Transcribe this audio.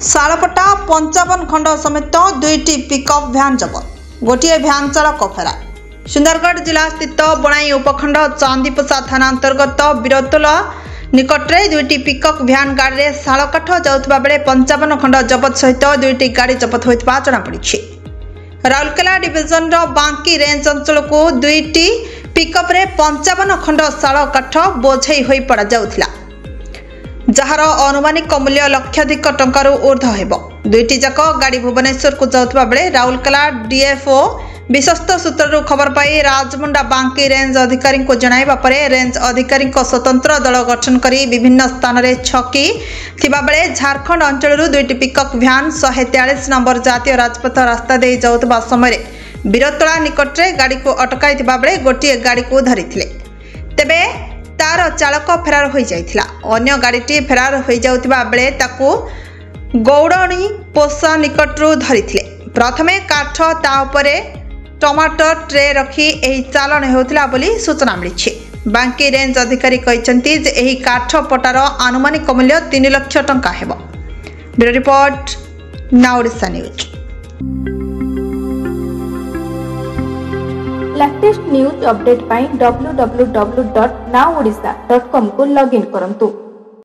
शालपटा 55 खंड समेत 2टी pickup van जबत गोटे भ्यान चालक फेरार। सुंदरगढ़ जिला स्थित बणाई उपखंड चांदीपोसा थाना अंतर्गत बिरतोला निकटरे 2टी पिकअप भ्यान गाड़ी में शालकाठ जाउथबा बेले 55 खंड जबत सहित 2टी गाड़ी जबत होइतबा जଣାपड़ी। राउरकेला डिविजन बांकी रेंज अंचल को 2टी पिकअप रे 55 खंड शालकाठ बोझई होई पड़ा जाउथला, जार अनुमानिक मूल्य लक्षाधिक टंकारु ऊर्ध्व हेब। 2टी जाक गाड़ी भुवनेश्वर को जाउथबा बेले राउरकेला डीएफओ विश्वस्त सूत्रु खबर पाई राजमुंडा बांकी रेंज अधिकारी को जणाइबा परे रेंज अधिकारी स्वतंत्र दल गठन करी विभिन्न स्थान रे छकी थिबा बेले झारखंड अंचल 2टी पिकअप भ्यान 143 नंबर जातीय राजपथ रास्ता दे जाउथबा समय बिरतोला निकटरे गाड़ी को अटकाई थिबा बेले गोटे गाड़ी को धरिथिले, तेबे तार चालक फेरार हो जाइथिला। अन्य गाड़ीटी फेरार हो जाउथिबा बेले ताकू गौड़णी पोसा निकटरू धरिथिले। प्रथमे काठ ता उपरे टमाटर ट्रे रखी एही चालन हेउथिला बोली सूचना मिली। बांकी रेंज अधिकारी कहते जे एही काठ पटार आनुमानिक मूल्य 3 लाख टंका हेब। Bureau report, now Odisha news. Latest news update पाई www.nowodisha.com को लॉगिन करंतु।